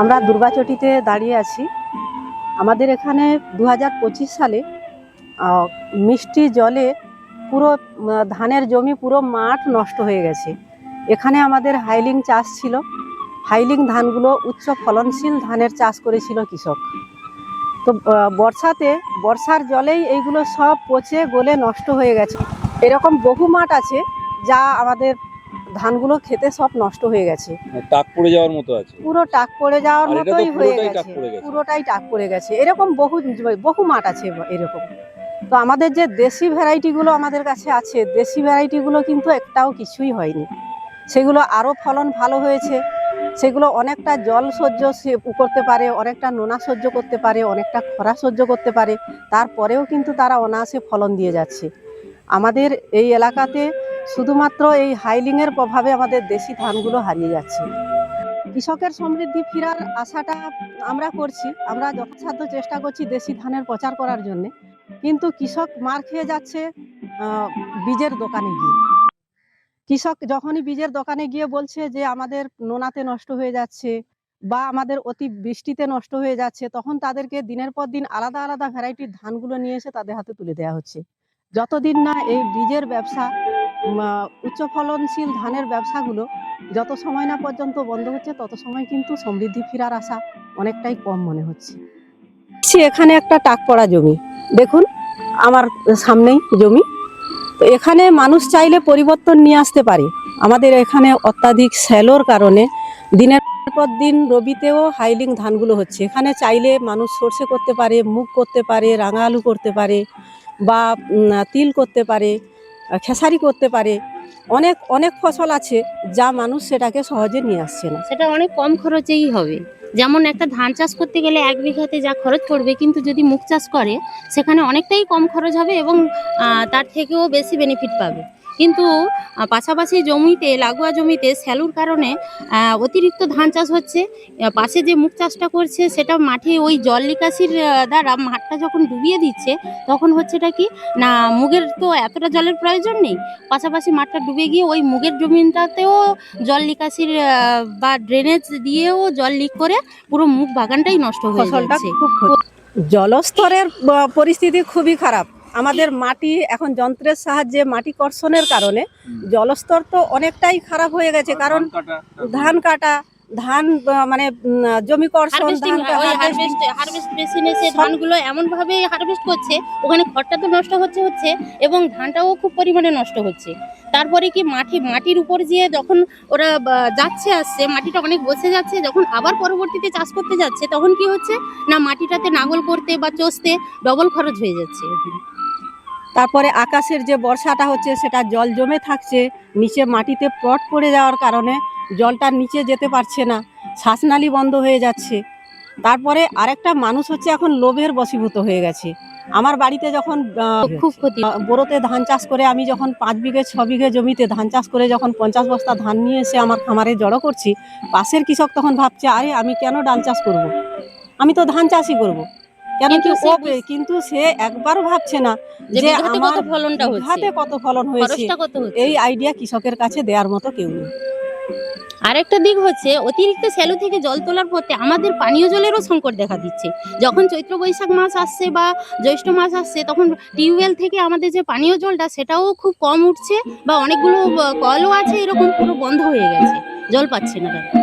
আমরা দুর্গাচটিতে দাঁড়িয়ে আছি। আমাদের এখানে 2025 সালে মিষ্টি জলে পুরো ধানের জমি, পুরো মাঠ নষ্ট হয়ে গেছে। এখানে আমাদের হাইলিং চাষ ছিল। হাইলিং ধানগুলো উচ্চ ফলনশীল ধানের চাষ করেছিল কৃষক। তো বর্ষার জলেই এইগুলো সব পচে গলে নষ্ট হয়ে গেছে। এরকম বহু মাঠ আছে যা আমাদের ধানগুলো খেতে সব নষ্ট হয়ে গেছে, টাক পড়ে যাওয়ার মতো আছে, পুরো টাক পড়ে যাওয়ার মতোই হয়ে গেছে, পুরোটাই টাক পড়ে গেছে। এরকম বহু মাঠ আছে এরকম। তো আমাদের যে দেশি ভ্যারাইটিগুলো আমাদের কাছে আছে, দেশি ভ্যারাইটিগুলো কিন্তু একটাও কিছুই হয়নি। সেগুলো আরও ফলন ভালো হয়েছে। সেগুলো অনেকটা জল সহ্য করতে পারে, অনেকটা নোনা সহ্য করতে পারে, অনেকটা খরা সহ্য করতে পারে। তারপরেও কিন্তু তারা অনায়াসে ফলন দিয়ে যাচ্ছে। আমাদের এই এলাকাতে শুধুমাত্র এই হাইলিংয়ের প্রভাবে আমাদের দেশি ধানগুলো হারিয়ে যাচ্ছে। কৃষকের সমৃদ্ধি ফেরার আশাটা আমরা করছি। আমরা যথাসাধ্য চেষ্টা করছি দেশি ধানের প্রচার করার জন্য, কিন্তু কৃষক মার খেয়ে যাচ্ছে বীজের দোকানে গিয়ে। কৃষক যখনই বীজের দোকানে গিয়ে বলছে যে আমাদের নোনাতে নষ্ট হয়ে যাচ্ছে বা আমাদের অতি বৃষ্টিতে নষ্ট হয়ে যাচ্ছে, তখন তাদেরকে দিনের পর দিন আলাদা আলাদা ভ্যারাইটির ধানগুলো নিয়ে এসে তাদের হাতে তুলে দেওয়া হচ্ছে। যতদিন না এই বীজের ব্যবসা, উচ্চ ফলনশীল ধানের ব্যবসাগুলো যত সময় না পর্যন্ত বন্ধ হচ্ছে, তত সময় কিন্তু সমৃদ্ধি ফেরার আশা অনেকটাই কম মনে হচ্ছে। এখানে একটা টাক পড়া জমি দেখুন, আমার সামনেই জমি। তো এখানে মানুষ চাইলে পরিবর্তন নিয়ে আসতে পারে। আমাদের এখানে অত্যাধিক স্যালোর কারণে দিনের পর দিন রবিতেও হাইলিং ধানগুলো হচ্ছে। এখানে চাইলে মানুষ সর্ষে করতে পারে, মুগ করতে পারে, রাঙা আলু করতে পারে, বা তিল করতে পারে, খেসারি করতে পারে। অনেক অনেক ফসল আছে যা মানুষ সেটাকে সহজে নিয়ে আসছে না। সেটা অনেক কম খরচেই হবে। যেমন একটা ধান চাষ করতে গেলে 1 বিঘাতে যা খরচ পড়বে, কিন্তু যদি মুগ চাষ করে সেখানে অনেকটাই কম খরচ হবে এবং তার থেকেও বেশি বেনিফিট পাবে। কিন্তু পাশাপাশি জমিতে, লাগোয়া জমিতে স্যালুর কারণে অতিরিক্ত ধান চাষ হচ্ছে। পাশে যে মুগ চাষটা করছে সেটা মাঠে ওই জল নিকাশির দ্বারা মাঠটা যখন ডুবিয়ে দিচ্ছে, তখন হচ্ছেটা কি না, মুগের তো এতটা জলের প্রয়োজন নেই। পাশাপাশি মাঠটা ডুবে গিয়ে ওই মুগের জমিটাতেও জল নিকাশির বা ড্রেনেজ দিয়েও জল লিক করে পুরো মুগ বাগানটাই নষ্ট হয়ে যাচ্ছে। জলস্তরের পরিস্থিতি খুবই খারাপ। আমাদের মাটি এখন যন্ত্রের সাহায্যে মাটি কর্ষণের কারণে জলস্তর তো অনেকটাই খারাপ হয়ে গেছে। কারণ ধান কাটা, ধান মানে জমি কর্ষণ, হারভেস্ট মেশিনে সে ধানগুলো এমনভাবে হারভেস্ট করছে, ওখানে খড়টা তো নষ্ট হচ্ছে এবং ধানটাও খুব পরিমাণে নষ্ট হচ্ছে। তারপরে কি মাটির উপর দিয়ে যখন ওরা আসছে, মাটিটা অনেক বসে যাচ্ছে। যখন আবার পরবর্তীতে চাষ করতে যাচ্ছে, তখন কি হচ্ছে না, মাটিটাতে নাঙল করতে বা চষতে ডবল খরচ হয়ে যাচ্ছে। তারপরে আকাশের যে বর্ষাটা হচ্ছে সেটা জল জমে থাকছে, নিচে মাটিতে প্লট পড়ে যাওয়ার কারণে জলটা নিচে যেতে পারছে না, শ্বাসনালী বন্ধ হয়ে যাচ্ছে। তারপরে আরেকটা মানুষ হচ্ছে এখন লোভের বশীভূত হয়ে গেছে। আমার বাড়িতে যখন খুব ক্ষতি, বোরোতে ধান চাষ করে আমি যখন 5 বিঘে 6 বিঘে জমিতে ধান চাষ করে যখন 50 বস্তা ধান নিয়ে এসে আমার খামারে জড়ো করছি, পাশের কৃষক তখন ভাবছে, আরে আমি কেন ডাল চাষ করব, আমি তো ধান চাষই করব। কেন কি ও, কিন্তু সে একবারও ভাবছে না যে আমার হাতে কত ফলন হয়েছে। এই আইডিয়া কৃষকের কাছে দেওয়ার মতো কেউ নেই। আরেকটা দিক হচ্ছে, অতিরিক্ত স্যালো থেকে জল তোলার পথে আমাদের পানীয় জলেরও সংকট দেখা দিচ্ছে। যখন চৈত্র বৈশাখ মাস আসছে বা জ্যৈষ্ঠ মাস আসছে, তখন টিউবওয়েল থেকে আমাদের যে পানীয় জলটা সেটাও খুব কম উঠছে, বা অনেকগুলো কলও আছে এরকম পুরো বন্ধ হয়ে গেছে, জল পাচ্ছে না তারা।